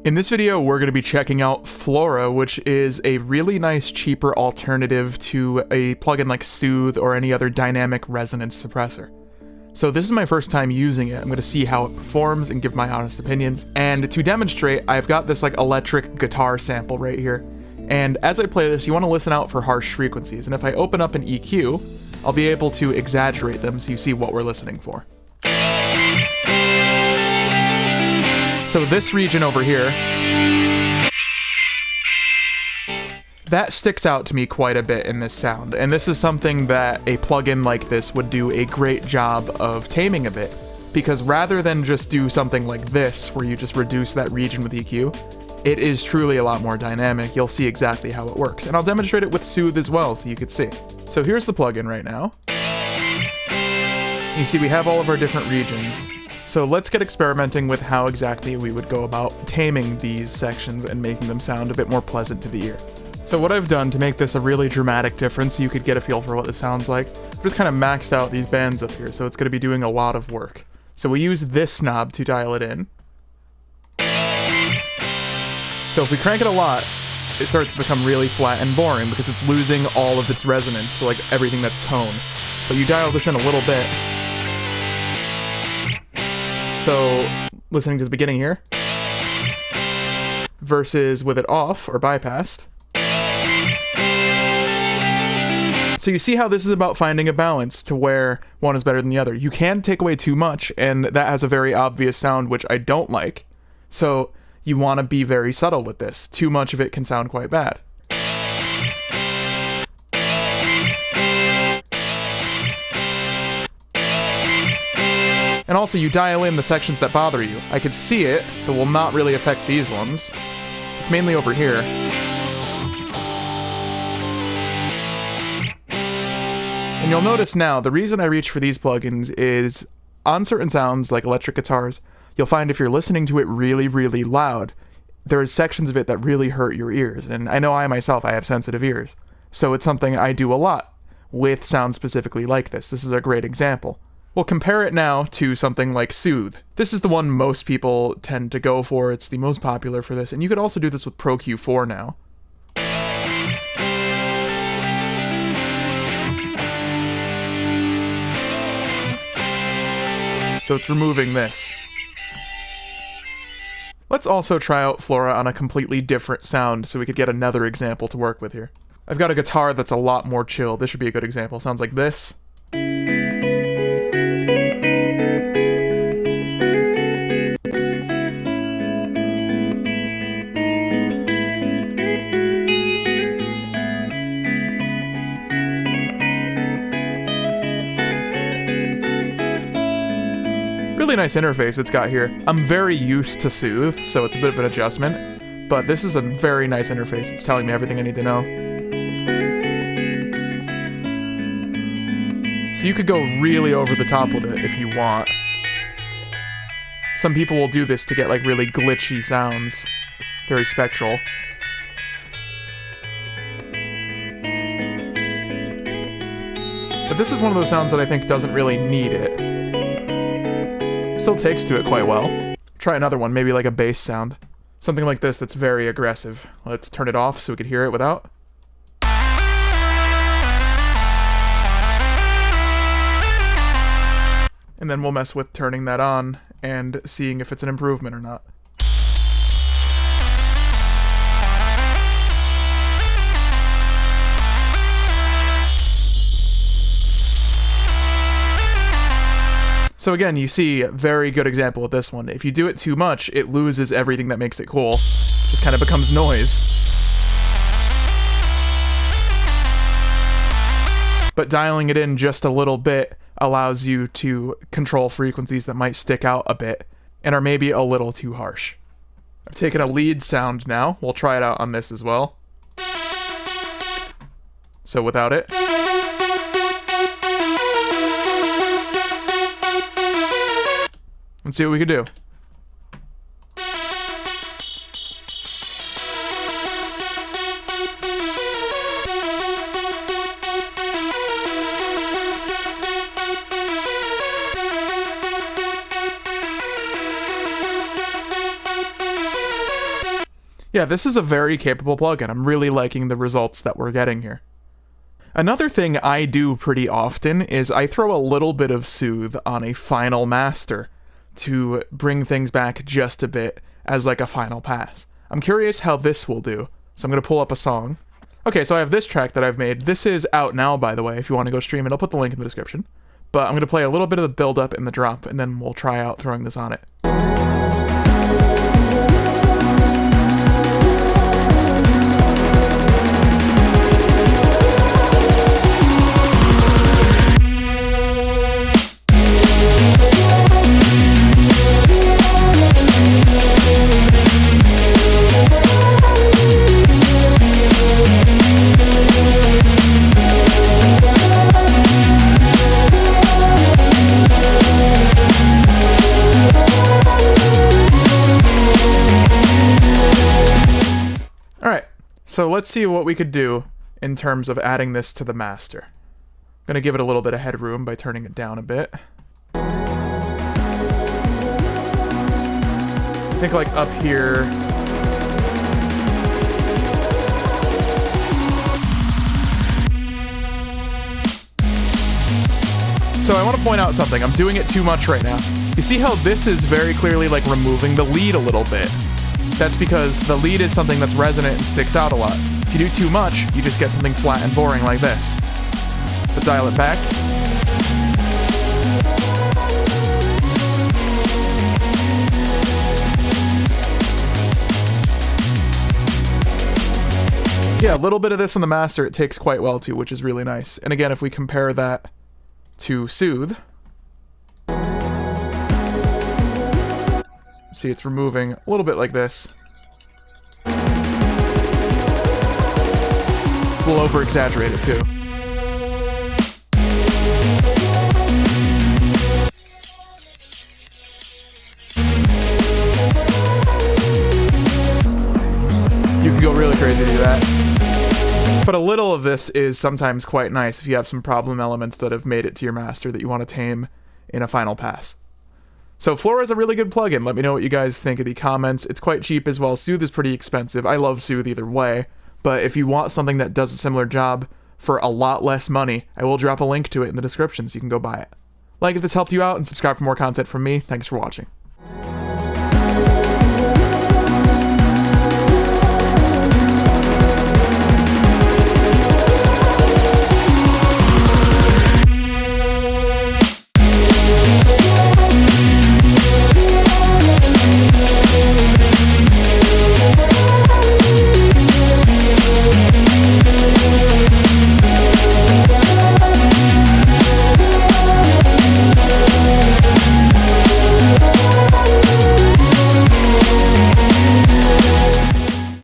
In this video, we're going to be checking out Florah, which is a really nice, cheaper alternative to a plugin like Soothe or any other dynamic resonance suppressor. So this is my first time using it. I'm going to see how it performs and give my honest opinions. And to demonstrate, I've got this like electric guitar sample right here. And as I play this, you want to listen out for harsh frequencies. And if I open up an EQ, I'll be able to exaggerate them so you see what we're listening for. So this region over here, that sticks out to me quite a bit in this sound, and this is something that a plugin like this would do a great job of taming a bit, because rather than just do something like this, where you just reduce that region with EQ, it is truly a lot more dynamic. You'll see exactly how it works, and I'll demonstrate it with Soothe as well, so you could see. So here's the plugin right now. You see we have all of our different regions. So let's get experimenting with how exactly we would go about taming these sections and making them sound a bit more pleasant to the ear. So what I've done to make this a really dramatic difference so you could get a feel for what this sounds like, I've just kind of maxed out these bands up here, so it's going to be doing a lot of work. So we use this knob to dial it in. So if we crank it a lot, it starts to become really flat and boring because it's losing all of its resonance, so like everything that's tone. But you dial this in a little bit. So, listening to the beginning here, versus with it off, or bypassed. So you see how this is about finding a balance to where one is better than the other. You can take away too much, and that has a very obvious sound, which I don't like. So, you want to be very subtle with this. Too much of it can sound quite bad. And also, you dial in the sections that bother you. I could see it, so it will not really affect these ones. It's mainly over here. And you'll notice now, the reason I reach for these plugins is, on certain sounds, like electric guitars, you'll find if you're listening to it really, really loud, there's sections of it that really hurt your ears. And I know I myself, I have sensitive ears. So it's something I do a lot with sounds specifically like this. This is a great example. We'll compare it now to something like Soothe. This is the one most people tend to go for. It's the most popular for this, and you could also do this with Pro Q4 now. So it's removing this. Let's also try out Florah on a completely different sound so we could get another example to work with here. I've got a guitar that's a lot more chill. This should be a good example. Sounds like this. Really nice interface it's got here. I'm very used to Soothe, so it's a bit of an adjustment, but this is a very nice interface. It's telling me everything I need to know. So you could go really over the top with it if you want. Some people will do this to get like really glitchy sounds. Very spectral. But this is one of those sounds that I think doesn't really need it. Still takes to it quite well. Try another one, maybe like a bass sound. Something like this that's very aggressive. Let's turn it off so we could hear it without. And then we'll mess with turning that on and seeing if it's an improvement or not. So again, you see a very good example with this one. If you do it too much, it loses everything that makes it cool. It just kind of becomes noise. But dialing it in just a little bit allows you to control frequencies that might stick out a bit and are maybe a little too harsh. I've taken a lead sound now. We'll try it out on this as well. So without it. Let's see what we can do. Yeah, this is a very capable plugin. I'm really liking the results that we're getting here. Another thing I do pretty often is I throw a little bit of Soothe on a final master to bring things back just a bit as like a final pass. I'm curious how this will do, so I'm going to pull up a song. Okay, so I have this track that I've made. This is out now, by the way, if you want to go stream it. I'll put the link in the description. But I'm going to play a little bit of the build-up and the drop, and then we'll try out throwing this on it. So let's see what we could do in terms of adding this to the master. I'm going to give it a little bit of headroom by turning it down a bit. I think like up here. So I want to point out something. I'm doing it too much right now. You see how this is very clearly like removing the lead a little bit? That's because the lead is something that's resonant and sticks out a lot. If you do too much, you just get something flat and boring like this. But dial it back. Yeah, a little bit of this in the master, it takes quite well too, which is really nice. And again, if we compare that to Soothe, see, it's removing a little bit like this. We'll over-exaggerate it too. You can go really crazy to do that. But a little of this is sometimes quite nice if you have some problem elements that have made it to your master that you want to tame in a final pass. So Florah is a really good plugin. Let me know what you guys think in the comments. It's quite cheap as well. Soothe is pretty expensive. I love Soothe either way. But if you want something that does a similar job for a lot less money, I will drop a link to it in the description so you can go buy it. Like if this helped you out and subscribe for more content from me. Thanks for watching.